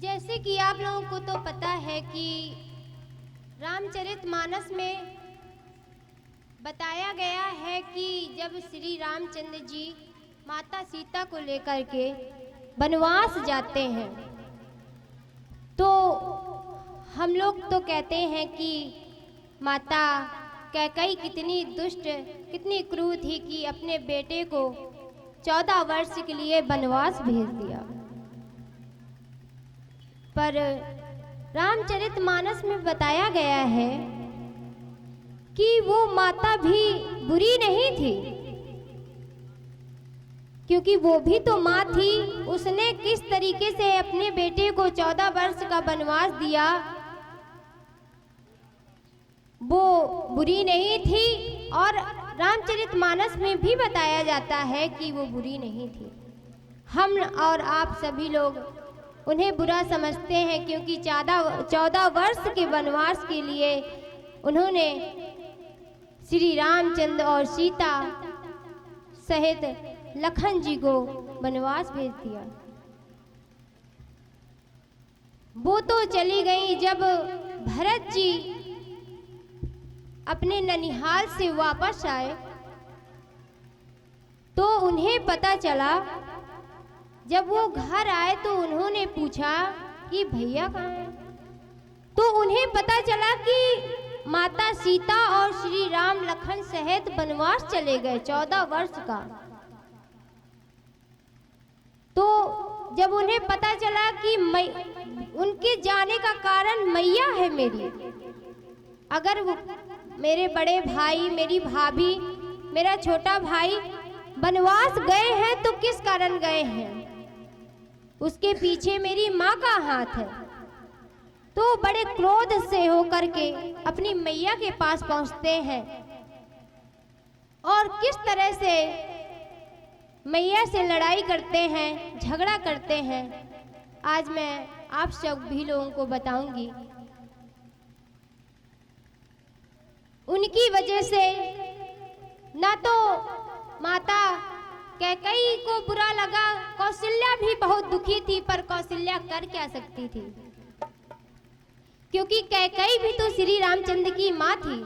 जैसे कि आप लोगों को तो पता है कि रामचरितमानस में बताया गया है कि जब श्री रामचंद्र जी माता सीता को लेकर के वनवास जाते हैं तो हम लोग तो कहते हैं कि माता कैकेयी कितनी दुष्ट, कितनी क्रूर थी कि अपने बेटे को 14 वर्ष के लिए वनवास भेज दिया। पर रामचरितमानस में बताया गया है कि वो माता भी बुरी नहीं थी, क्योंकि वो भी तो माँ थी। उसने किस तरीके से अपने बेटे को 14 वर्ष का वनवास दिया, वो बुरी नहीं थी। और रामचरितमानस में भी बताया जाता है कि वो बुरी नहीं थी। हम और आप सभी लोग उन्हें बुरा समझते हैं, क्योंकि 14 वर्ष के वनवास के लिए उन्होंने श्री रामचंद्र और सीता सहित लखन जी को वनवास भेज दिया। वो तो चली गई। जब भरत जी अपने ननिहाल से वापस आए तो उन्हें पता चला, जब वो घर आए तो उन्होंने पूछा कि भैया कहाँ हैं? तो उन्हें पता चला कि माता सीता और श्री राम लखन सहित वनवास चले गए 14 वर्ष का। तो जब उन्हें पता चला कि उनके जाने का कारण मैया है मेरी, अगर वो मेरे बड़े भाई, मेरी भाभी, मेरा छोटा भाई वनवास गए हैं तो किस कारण गए हैं, उसके पीछे मेरी माँ का हाथ है। तो बड़े क्रोध से होकर के अपनी मैया के पास पहुंचते हैं और किस तरह से मैया से लड़ाई करते हैं, झगड़ा करते हैं, आज मैं आप सभी लोगों को बताऊंगी। उनकी वजह से ना तो माता कैकेयी को बुरा लगा, कौशल्या भी बहुत दुखी थी, पर कौशल्या कर क्या सकती थी, क्योंकि कैकेयी भी तो श्री रामचंद्र की माँ थी।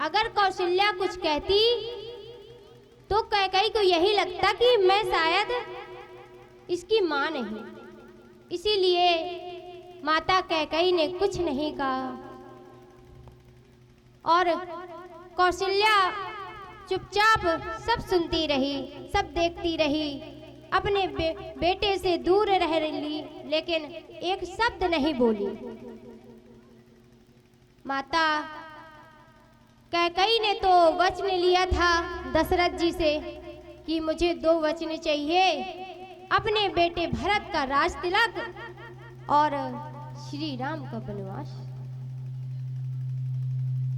अगर कौशल्या कुछ कहती तो कैकेयी को यही लगता कि मैं शायद इसकी माँ नहीं, इसीलिए माता कैकेयी ने कुछ नहीं कहा और कौशल्या चुपचाप सब सुनती रही, सब देखती रही, अपने बेटे से दूर रह ली, लेकिन एक शब्द नहीं बोली। माता कैकेयी ने तो वचन लिया था दशरथ जी से कि मुझे 2 वचन चाहिए, अपने बेटे भरत का राज तिलक और श्री राम का वनवास।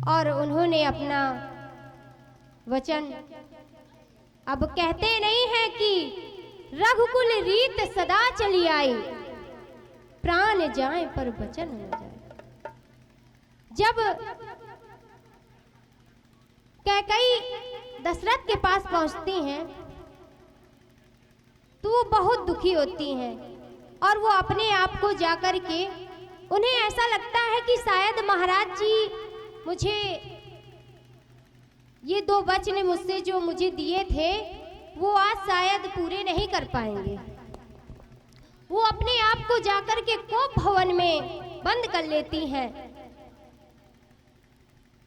और उन्होंने अपना वचन, अब कहते नहीं है कि रघुकुल रीत सदा चली आई, प्राण जाए पर वचन न जाए। जब कैकेयी दशरथ के पास पहुंचती हैं तो वो बहुत दुखी होती हैं और वो अपने आप को जाकर के, उन्हें ऐसा लगता है कि शायद महाराज जी मुझे ये 2 वचन मुझसे जो मुझे दिए थे वो आज शायद पूरे नहीं कर पाएंगे। वो अपने आप को जाकर के कोप भवन में बंद कर लेती हैं।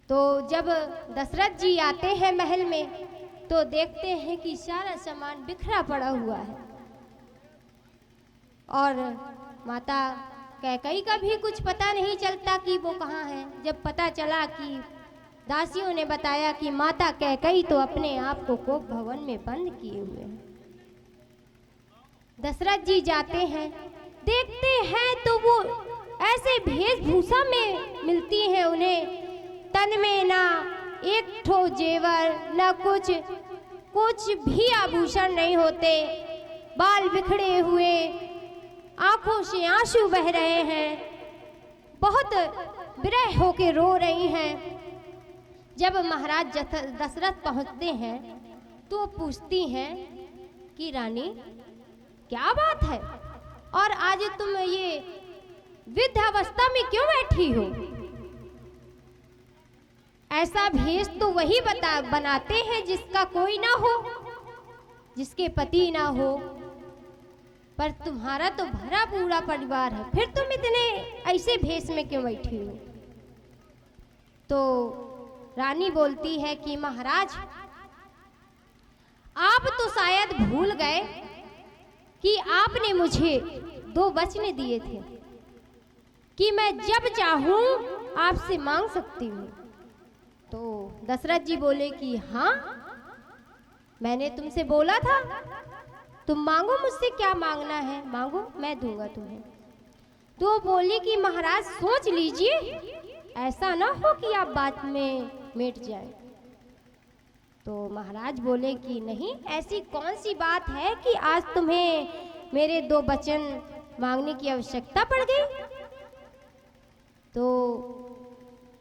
तो जब दशरथ जी आते हैं महल में तो देखते हैं कि सारा सामान बिखरा पड़ा हुआ है और माता कैकेयी का भी कुछ पता नहीं चलता कि वो कहाँ है। जब पता चला कि दासियों ने बताया कि माता कैकेयी तो अपने आप को कोप भवन में बंद किए हुए हैं। दशरथ जी जाते हैं, देखते हैं तो वो ऐसे वेशभूषा में मिलती हैं उन्हें, तन में ना एक ठो जेवर, ना कुछ भी आभूषण नहीं होते, बाल बिखरे हुए, आंखों से आंसू बह रहे हैं, बहुत विरह होके रो रही हैं। जब महाराज दशरथ पहुंचते हैं तो पूछती हैं कि रानी क्या बात है, और आज तुम ये वृद्ध अवस्था में क्यों बैठी हो? ऐसा भेष तो वही बनाते हैं जिसका कोई ना हो, जिसके पति ना हो, पर तुम्हारा तो भरा पूरा परिवार है, फिर तुम इतने ऐसे भेष में क्यों बैठी हो? तो रानी बोलती है कि महाराज, आप तो शायद भूल गए कि आपने मुझे 2 वचन दिए थे कि मैं जब चाहूं आपसे मांग सकती हूँ। तो दशरथ जी बोले कि हाँ, मैंने तुमसे बोला था, तुम मांगो, मुझसे क्या मांगना है मांगो, मैं दूंगा तुम्हें। तो बोली कि महाराज सोच लीजिए, ऐसा ना हो कि आप बात में मिट जाए। तो महाराज बोले कि नहीं, ऐसी कौन सी बात है कि आज तुम्हें मेरे 2 वचन मांगने की आवश्यकता पड़ गई? तो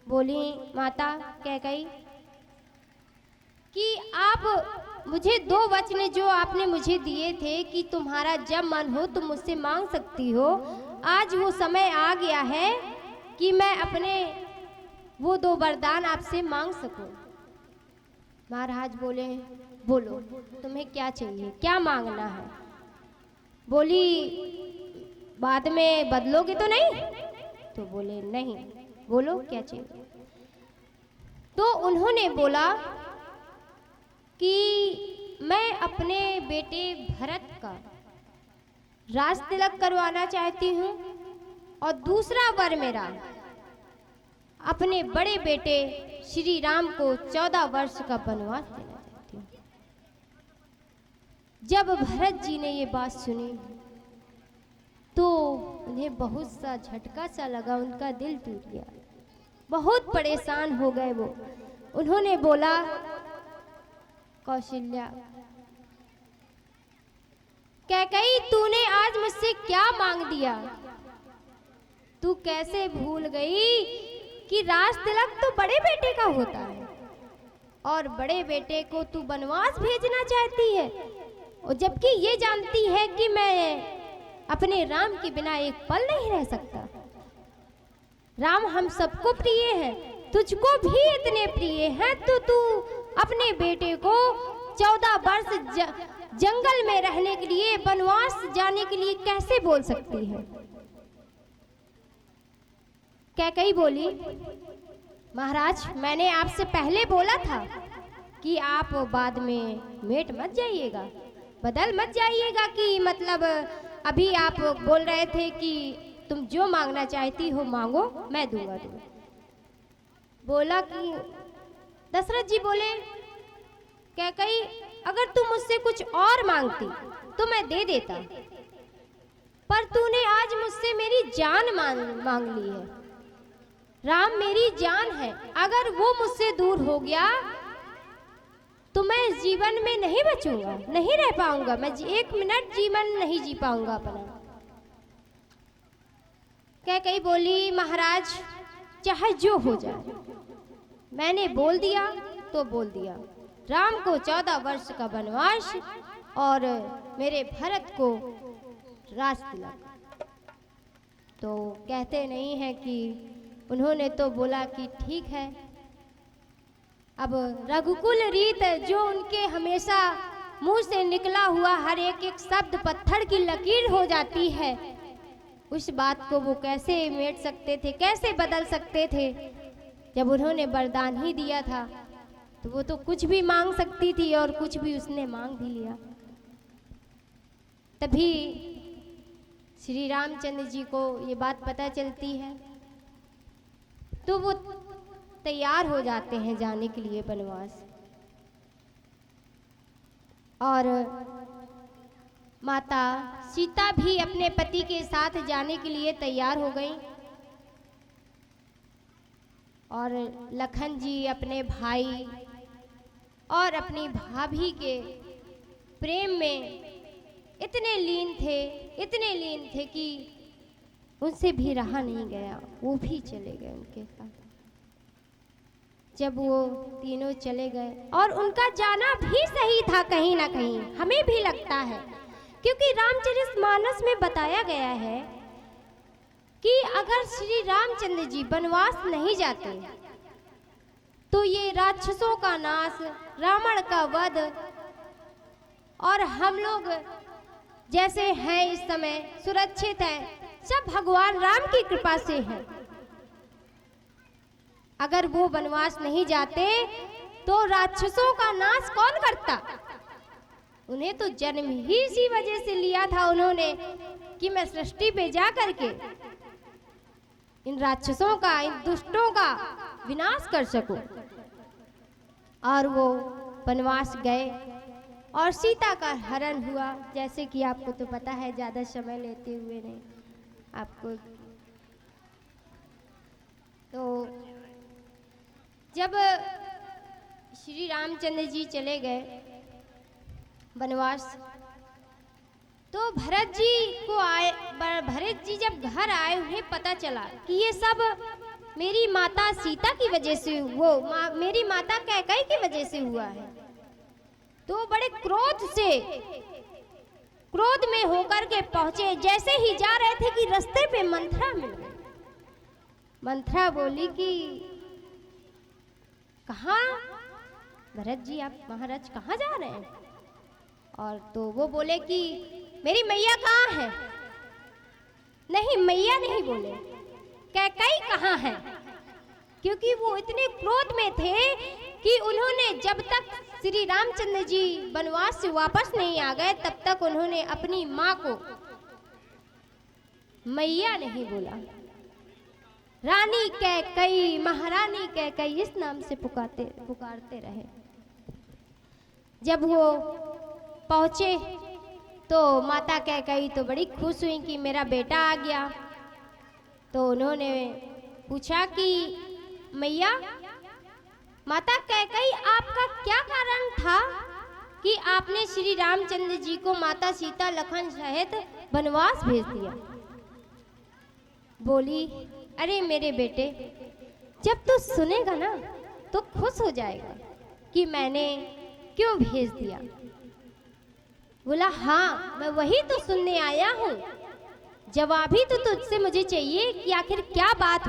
बोली माता कैकेयी कि आप मुझे 2 वचन जो आपने मुझे दिए थे कि तुम्हारा जब मन हो तुम मुझसे मांग सकती हो, आज वो समय आ गया है कि मैं अपने वो 2 वरदान आपसे मांग सकूं। महाराज बोले बोलो तुम्हें क्या चाहिए, क्या मांगना है? बोली बाद में बदलोगे तो नहीं? तो बोले नहीं, बोलो क्या चाहिए। तो उन्होंने बोला कि मैं अपने बेटे भरत का राज तिलक करवाना चाहती हूँ, और दूसरा वर मेरा अपने बड़े बेटे श्री राम को 14 वर्ष का वनवास देना चाहती हूँ। जब भरत जी ने ये बात सुनी तो उन्हें बहुत सा झटका सा लगा, उनका दिल टूट गया, बहुत परेशान हो गए वो। उन्होंने बोला कौशल्या, कैकेयी तूने आज मुझसे क्या मांग दिया? तू कैसे भूल गई कि राज तिलक तो बड़े बेटे का होता है, और बड़े बेटे को तू वनवास भेजना चाहती है, और जबकि ये जानती है कि मैं अपने राम के बिना एक पल नहीं रह सकता। राम हम सबको प्रिय है, तुझको भी इतने प्रिय हैं, तो तू अपने बेटे को 14 वर्ष जंगल में रहने के लिए, वनवास जाने के लिए कैसे बोल सकती है? कैकेयी बोली महाराज, मैंने आपसे पहले बोला था कि आप बाद में मेट मत जाइएगा, बदल मत जाइएगा, कि मतलब अभी आप बोल रहे थे कि तुम जो मांगना चाहती हो मांगो, मैं दूंगा तुम्हें। बोला कि दशरथ जी बोले कैकेयी अगर तुम मुझसे कुछ और मांगती तो मैं दे देता, पर तूने आज मुझसे मेरी जान मांग ली है। राम मेरी जान है, अगर वो मुझसे दूर हो गया तो मैं इस जीवन में नहीं बचूंगा, नहीं रह पाऊंगा, मैं 1 मिनट जीवन नहीं जी पाऊंगा अपना। कैकेयी बोली महाराज चाहे जो हो जाए, मैंने बोल दिया तो बोल दिया, राम को 14 वर्ष का वनवास और मेरे भरत को राज तिलक। तो कहते नहीं है कि उन्होंने तो बोला कि ठीक है। अब रघुकुल रीत जो उनके हमेशा मुंह से निकला हुआ हर एक शब्द पत्थर की लकीर हो जाती है, उस बात को वो कैसे मेट सकते थे, कैसे बदल सकते थे? जब उन्होंने वरदान ही दिया था तो वो तो कुछ भी मांग सकती थी, और कुछ भी उसने मांग भी लिया। तभी श्री रामचंद्र जी को ये बात पता चलती है, तो वो तैयार हो जाते हैं जाने के लिए वनवास। और माता सीता भी अपने पति के साथ जाने के लिए तैयार हो गई, और लखन जी अपने भाई और अपनी भाभी के प्रेम में इतने लीन थे कि उनसे भी रहा नहीं गया, वो भी चले गए उनके साथ। जब वो तीनों चले गए, और उनका जाना भी सही था कहीं ना कहीं, हमें भी लगता है, क्योंकि रामचरितमानस में बताया गया है कि अगर श्री रामचंद्र जी वनवास नहीं जाते तो ये राक्षसों का नाश, रावण का वध, और हम लोग जैसे हैं इस समय सुरक्षित हैं, सब भगवान राम की कृपा से है। अगर वो वनवास नहीं जाते तो राक्षसों का नाश कौन करता? उन्हें तो जन्म ही इसी वजह से लिया था उन्होंने कि मैं सृष्टि पे जा करके इन राक्षसों का, इन दुष्टों का विनाश कर सकूं। और वो वनवास गए और सीता का हरण हुआ। जैसे कि आपको तो पता है, ज़्यादा समय लेते हुए नहीं आपको, तो जब श्री रामचंद्र जी चले गए वनवास, तो भरत जी जब घर आए, उन्हें पता चला कि ये सब मेरी माता सीता की वजह से, मेरी माता कैकेयी की वजह से हुआ है। तो बड़े क्रोध में होकर के पहुंचे। जैसे ही जा रहे थे कि रास्ते पे मंथरा मिल गई। मंथरा बोली कि कहाँ भरत जी, आप महाराज कहाँ जा रहे हैं? और तो वो बोले कि मेरी मैया कहाँ है? नहीं, मैया नहीं बोले, कैकेयी कहाँ है? क्योंकि वो इतने क्रोध में थे कि उन्होंने, जब तक श्री रामचंद्र जी वनवास से वापस नहीं आ गए, तब तक उन्होंने अपनी माँ को मैया नहीं बोला। रानी कैकेयी, महारानी कैकेयी इस नाम से पुकारते रहे। जब वो पहुँचे तो माता कैकेयी तो बड़ी खुश हुई कि मेरा बेटा आ गया। तो उन्होंने पूछा कि मैया, माता कैकेयी, आपका क्या कारण था कि आपने श्री रामचंद्र जी को माता सीता लखन सहित वनवास भेज दिया? बोली, अरे मेरे बेटे, जब तू सुनेगा ना तो खुश हो जाएगा कि मैंने क्यों भेज दिया। बोला, हाँ, मैं वही तो सुनने आया हूँ। जवाब ही तो तुझसे मुझे चाहिए कि आखिर क्या बात हो।